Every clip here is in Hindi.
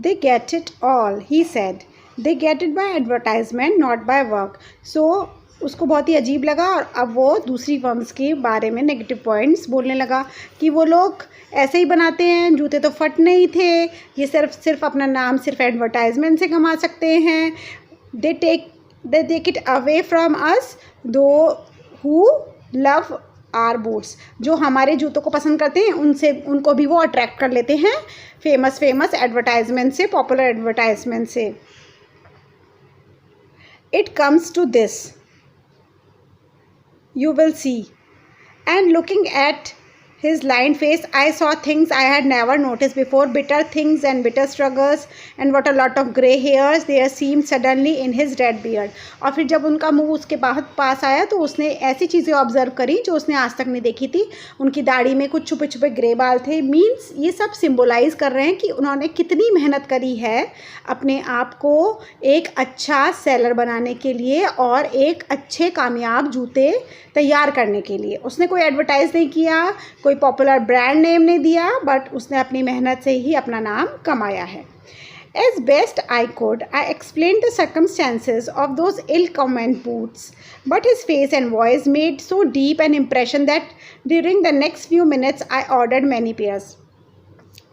They get it all, he said. They get it by advertisement, not by work. So उसको बहुत ही अजीब लगा और अब वो दूसरी फर्म्स के बारे में नेगेटिव पॉइंट्स बोलने लगा कि वो लोग ऐसे ही बनाते हैं, जूते तो फटने ही थे, ये सिर्फ अपना नाम सिर्फ एडवर्टाइजमेंट से कमा सकते हैं. They take it away from us those who love are boots. जो हमारे जूतों को पसंद करते हैं उनको भी वो अट्रैक्ट कर लेते हैं फेमस एडवर्टाइजमेंट से, पॉपुलर एडवर्टाइजमेंट से. It comes to this, you will see. And looking at his lined face, I saw things I had never noticed before, bitter things and bitter struggles, and what a lot of grey hairs there seemed suddenly in his red beard. और फिर जब उनका मुंह उसके पास आया तो उसने ऐसी चीज़ें ऑब्जर्व करी जो उसने आज तक नहीं देखी थी. उनकी दाढ़ी में कुछ छुपे छुपे ग्रे बाल थे. मीन्स ये सब सिम्बोलाइज कर रहे हैं कि उन्होंने कितनी मेहनत करी है अपने आप को एक अच्छा सेलर बनाने के लिए और एक अच्छे कामयाब जूते तैयार करने के लिए. उसने कोई एडवर्टाइज नहीं किया, कोई पॉपुलर ब्रांड नेम नहीं दिया, बट उसने अपनी मेहनत से ही अपना नाम कमाया है. As best I could, I explained the circumstances of those ill-comment boots, but his face and voice made so deep an impression that during the next few minutes I ordered many pairs.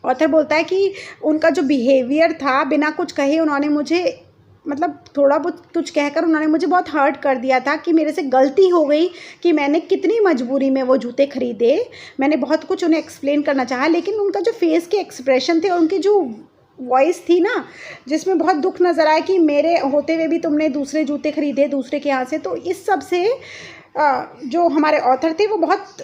Author बोलता है कि उनका जो बिहेवियर था, बिना कुछ कहे उन्होंने मुझे मतलब थोड़ा बहुत कुछ कहकर उन्होंने मुझे बहुत हर्ट कर दिया था कि मेरे से गलती हो गई कि मैंने कितनी मजबूरी में वो जूते ख़रीदे. मैंने बहुत कुछ उन्हें एक्सप्लेन करना चाहा, लेकिन उनका जो फेस के एक्सप्रेशन थे और उनकी जो वॉइस थी ना, जिसमें बहुत दुख नज़र आया कि मेरे होते हुए भी तुमने दूसरे जूते ख़रीदे दूसरे के यहाँ से. तो इस सब से जो हमारे ऑथर थे वो बहुत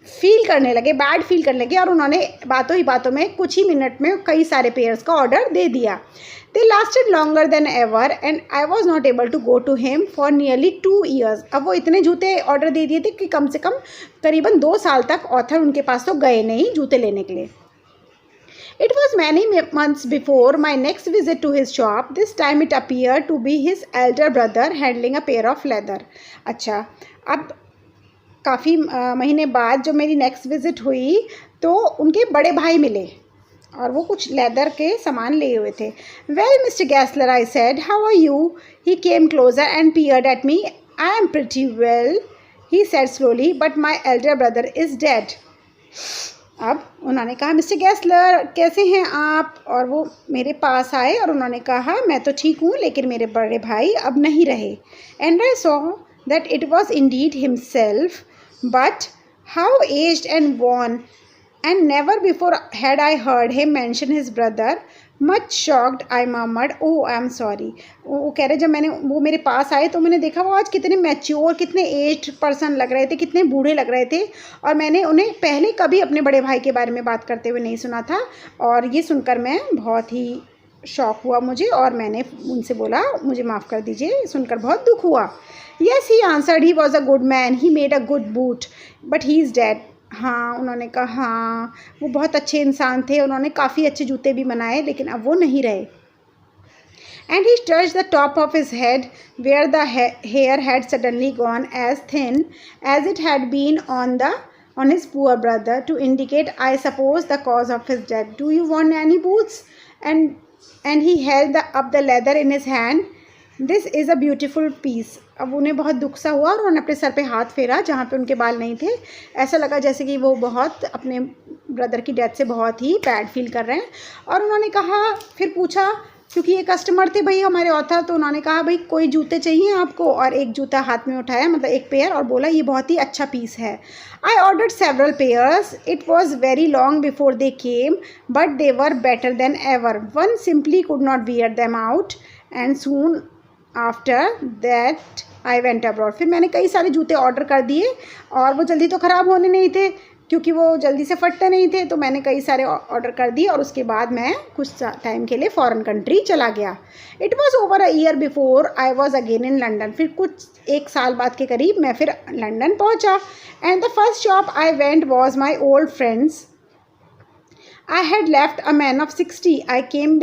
बैड फील करने लगे और उन्होंने बातों ही बातों में कुछ ही मिनट में कई सारे पेयर्स का ऑर्डर दे दिया. They lasted longer than ever and I was not able to go to him for nearly 2 years. अब वो इतने जूते ऑर्डर दे दिए थे कि कम से कम करीबन 2 साल तक ऑथर उनके पास तो गए नहीं जूते लेने के लिए. It was many months before my next visit to his shop. This time it appeared to be his elder brother handling a pair of leather. अच्छा, अब काफ़ी महीने बाद जो मेरी नेक्स्ट विज़िट हुई तो उनके बड़े भाई मिले और वो कुछ लेदर के सामान लिए हुए थे. Well Mr Gessler, I said, how are you? He came closer and peered at me. I am pretty well, he said slowly, but my elder brother is dead. अब उन्होंने कहा, मिस्टर गैसलर कैसे हैं आप? और वो मेरे पास आए और उन्होंने कहा, मैं तो ठीक हूँ लेकिन मेरे बड़े भाई अब नहीं रहे. And I saw that it was indeed himself, but how aged and worn, and never before had I heard him mention his brother. Much shocked, I murmured, oh I am sorry. वो कह रहे, जब वो मेरे पास आए तो मैंने देखा वो आज कितने मैच्योर, कितने एज्ड पर्सन लग रहे थे, कितने बूढ़े लग रहे थे और मैंने उन्हें पहले कभी अपने बड़े भाई के बारे में बात करते हुए नहीं सुना था. और ये सुनकर मैं बहुत ही शॉक हुआ मुझे और मैंने उनसे बोला, मुझे माफ़ कर दीजिए, सुनकर बहुत दुख हुआ. Yes, he answered, he was a good man, he made a good boot, but he is dead. हाँ, उन्होंने कहा, हाँ वो बहुत अच्छे इंसान थे, उन्होंने काफ़ी अच्छे जूते भी बनाए, लेकिन अब वो नहीं रहे. And he touched the top of his head where the hair had suddenly gone as thin as it had been on his poor brother, to indicate, I suppose, the cause of his death. Do you want any boots? And he held up the leather in his hand. This is a beautiful piece. अब उन्हें बहुत दुख सा हुआ और उन्होंने अपने सर पे हाथ फेरा जहाँ पे उनके बाल नहीं थे. ऐसा लगा जैसे कि वो बहुत अपने ब्रदर की डेथ से बहुत ही बैड फील कर रहे हैं. और उन्होंने कहा, फिर पूछा, क्योंकि ये कस्टमर थे भाई हमारे ऑथर, तो उन्होंने कहा, भाई कोई जूते चाहिए आपको? और एक जूता हाथ में उठाया, मतलब एक पेयर, और बोला, ये बहुत ही अच्छा पीस है. I ordered several pairs. It was very long before they came, but they were better than ever. One simply could not wear them out and soon after that I went abroad. फिर मैंने कई सारे जूते ऑर्डर कर दिए और वो जल्दी तो ख़राब होने नहीं थे क्योंकि वो जल्दी से फटते नहीं थे, तो मैंने कई सारे ऑर्डर कर दिए और उसके बाद मैं कुछ टाइम के लिए फॉरेन कंट्री चला गया. It was over a year before I was again in London. फिर कुछ 1 साल बाद के करीब मैं फिर लंदन पहुँचा. And the first shop I went was my old friends. I had left a man of 60. I came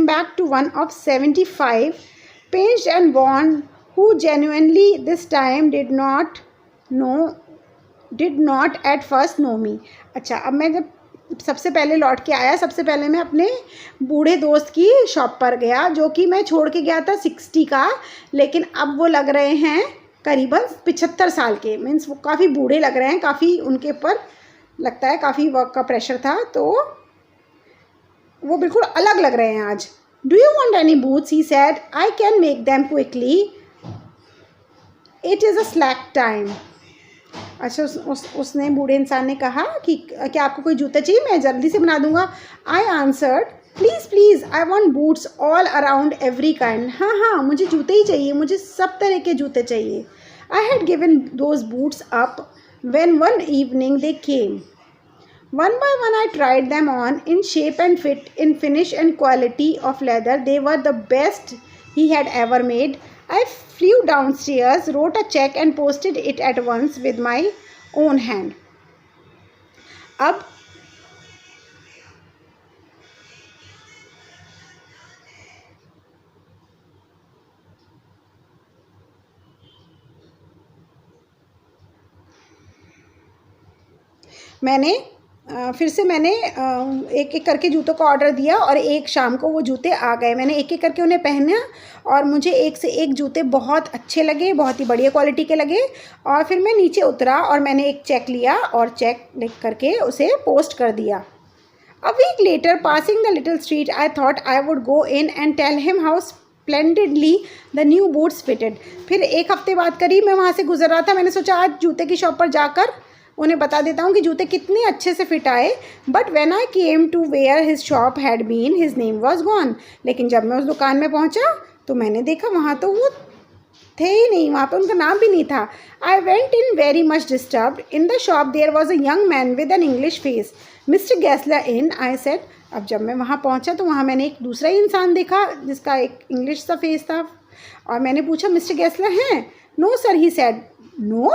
back to one of 75, pinched and worn, who genuinely this time did not at first know me. अच्छा, अब मैं जब सबसे पहले लौट के आया, सबसे पहले मैं अपने बूढ़े दोस्त की शॉप पर गया, जो कि मैं छोड़ के गया था 60 का, लेकिन अब वो लग रहे हैं करीबन 75 साल के। मीन्स वो काफ़ी बूढ़े लग रहे हैं, काफ़ी उनके ऊपर लगता है काफ़ी वर्क का प्रेशर था, तो वो बिल्कुल अलग लग रहे हैं आज। Do you want any boots, he sad, I can make them quickly, it is a slack time. अच्छा, उसने बूढ़े इंसान ने कहा कि क्या आपको कोई जूते चाहिए, मैं जल्दी से बना दूंगा। I answered, please please, I want boots all around every kind. हाँ हाँ, मुझे जूते ही चाहिए, मुझे सब तरह के जूते चाहिए। I had given those boots up when one evening they came. One by one I tried them on in shape and fit, in finish and quality of leather. They were the best he had ever made. I flew downstairs, wrote a check and posted it at once with my own hand. अब फिर से मैंने एक एक करके जूतों का ऑर्डर दिया और एक शाम को वो जूते आ गए। मैंने एक एक करके उन्हें पहना और मुझे एक से एक जूते बहुत अच्छे लगे, बहुत ही बढ़िया क्वालिटी के लगे। और फिर मैं नीचे उतरा और मैंने एक चेक लिया और चेक लिख करके उसे पोस्ट कर दिया। A week later, passing the little street, I thought I would go in and tell him how splendidly the new boots fitted. फिर एक हफ्ते बाद करीब मैं वहाँ से गुजर रहा था, मैंने सोचा आज जूते की शॉप पर जाकर उन्हें बता देता हूँ कि जूते कितने अच्छे से फिट आए। But when I came to where his shop had been, his name was gone. लेकिन जब मैं उस दुकान में पहुँचा तो मैंने देखा वहाँ तो वो थे ही नहीं, वहाँ पे उनका नाम भी नहीं था। I went in very much disturbed. In the shop there was a young man with an English face. Mr Gessler in, I said. अब जब मैं वहाँ पहुँचा तो वहाँ मैंने एक दूसरा ही इंसान देखा जिसका एक इंग्लिश सा फेस था और मैंने पूछा, मिस्टर गैसलर हैं? No sir, he said. No,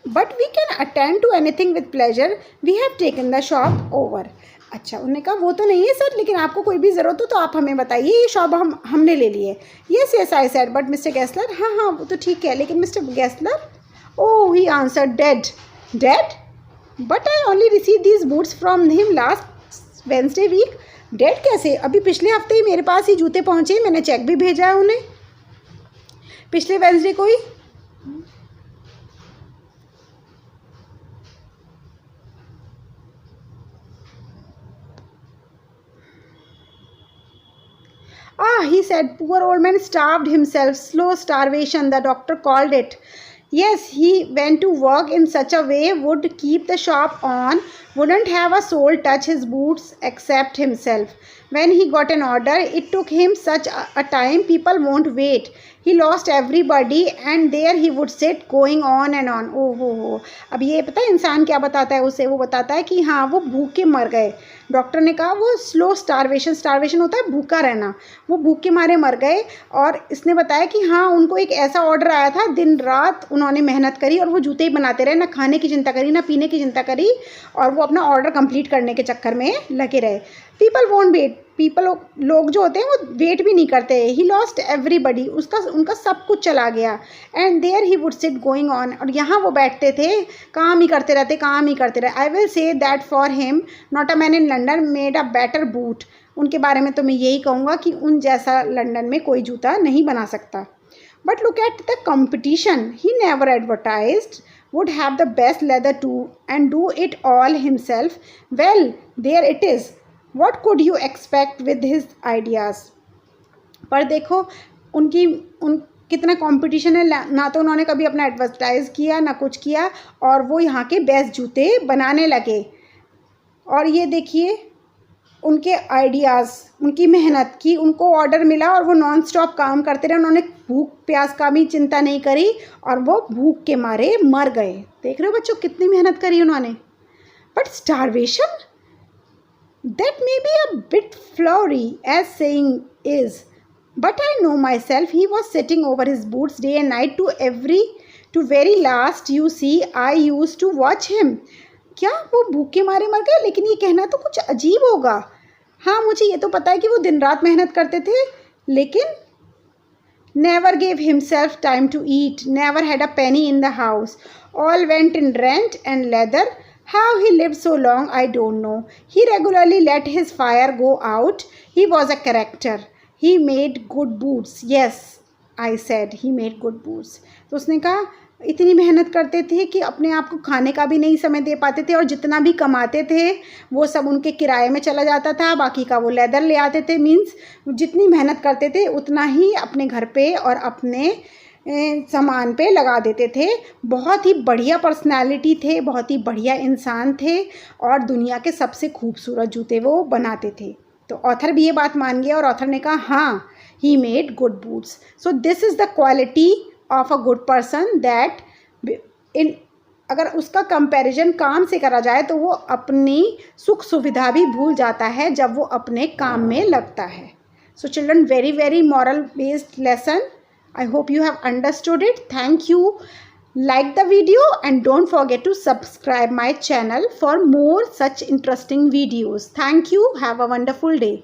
but we can attend to anything with pleasure, we have taken the shop over. अच्छा, उन्होंने कहा वो तो नहीं है सर, लेकिन आपको कोई भी ज़रूरत हो तो आप हमें बताइए, ये शॉप हमने ले ली है। Yes yes, I said. But Mr Gessler, हाँ हाँ वो तो ठीक है, लेकिन Mr Gessler? Oh, he answer, dead. Dead? But I only receive these boots from him last Wednesday week. Dead कैसे? अभी पिछले हफ्ते ही मेरे पास ही जूते पहुँचे, मैंने चेक भी भेजा है उन्हें पिछले वेंसडे को ही। Ah, he said, poor old man starved himself. Slow starvation, the doctor called it. Yes, he went to work in such a way, would keep the shop on, wouldn't have a soul touch his boots except himself. When he got an order, it took him such a time, people won't wait. He lost everybody and there he would sit going on and on. ओह हो। अब ये पता है इंसान क्या बताता है उसे? वो बताता है कि हाँ वो भूखे मर गए। डॉक्टर ने कहा वो स्लो स्टारवेशन, स्टारवेशन होता है भूखा रहना, वो भूख के मारे मर गए। और इसने बताया कि हाँ उनको एक ऐसा ऑर्डर आया था, दिन रात उन्होंने मेहनत करी और वो जूते ही बनाते रहे, ना खाने की चिंता करी ना पीने की चिंता करी, और वो अपना ऑर्डर कंप्लीट करने के चक्कर में लगे रहे। पीपल वोंट वेट, पीपल लोग जो होते हैं वो वेट भी नहीं करते। ही लॉस्ट एवरीबडी, उनका सब कुछ चला गया। And there he would sit going on, और यहाँ वो बैठते थे, काम ही करते रहते, काम ही करते रहे। I will say that for him not a man in London made a better boot. उनके बारे में तो मैं यही कहूँगा कि उन जैसा लंदन में कोई जूता नहीं बना सकता। But look at the competition, he never advertised, would have the best leather too and do it all himself. Well, there it is. What could you expect with his ideas? पर देखो उन कितना कंपटीशन है, ना तो उन्होंने कभी अपना एडवर्टाइज किया ना कुछ किया, और वो यहाँ के बेस्ट जूते बनाने लगे। और ये देखिए उनके आइडियाज़, उनकी मेहनत की, उनको ऑर्डर मिला और वो नॉन स्टॉप काम करते रहे। उन्होंने भूख प्यास का भी चिंता नहीं करी और वो भूख के मारे मर गए। देख रहे हो बच्चों कितनी मेहनत करी उन्होंने। But starvation, that may be a bit flowery as saying is, but I know myself, he was sitting over his boots day and night to very last, you see, I used to watch him. क्या वो भूखे मारे मर गए? लेकिन ये कहना तो कुछ अजीब होगा। हाँ मुझे ये तो पता है कि वो दिन रात मेहनत करते थे, लेकिन never gave himself time to eat, never had a penny in the house, all went in rent and leather. How he lived so long, I don't know. He regularly let his fire go out. He was a character. He made good boots. Yes, I said, he made good boots. तो उसने कहा इतनी मेहनत करते थे कि अपने आप को खाने का भी नहीं समय दे पाते थे और जितना भी कमाते थे वो सब उनके किराए में चला जाता था, बाकी का वो लेदर ले आते थे। मीन्स जितनी मेहनत करते थे उतना ही अपने घर पे और अपने सामान पे लगा देते थे। बहुत ही बढ़िया पर्सनालिटी थे, बहुत ही बढ़िया इंसान थे और दुनिया के सबसे खूबसूरत जूते वो बनाते थे। तो ऑथर भी ये बात मान गया और ऑथर ने कहा हाँ, he made good boots. So this is the quality of a good person that in अगर उसका कंपैरिजन काम से करा जाए तो वो अपनी सुख सुविधा भी भूल जाता है जब वो अपने काम में लगता है। So children, very very moral based lesson. I hope you have understood it. Thank you. Like the video and don't forget to subscribe my channel for more such interesting videos. Thank you. Have a wonderful day.